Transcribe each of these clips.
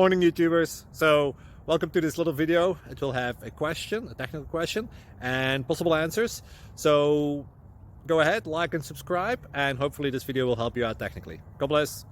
Morning YouTubers. So welcome to this little video. It will have a question, a technical question, and possible answers. So go ahead, like and subscribe, and hopefully this video will help you out technically. God bless.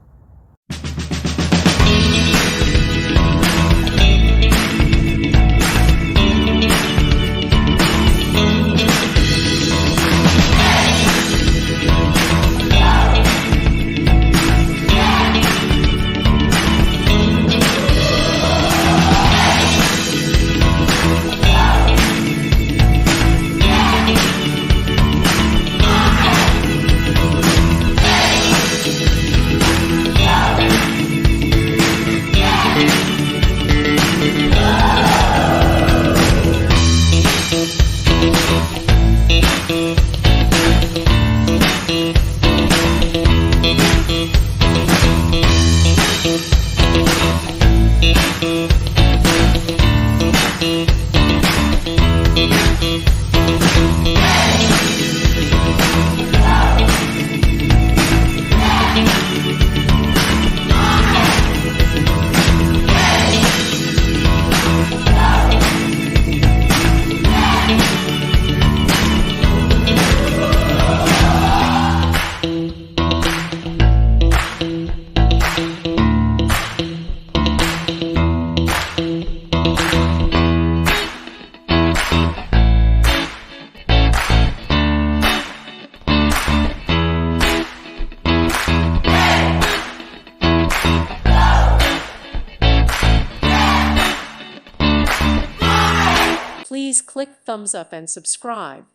Please click thumbs up and subscribe.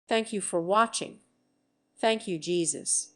Thank you for watching. Thank you, Jesus.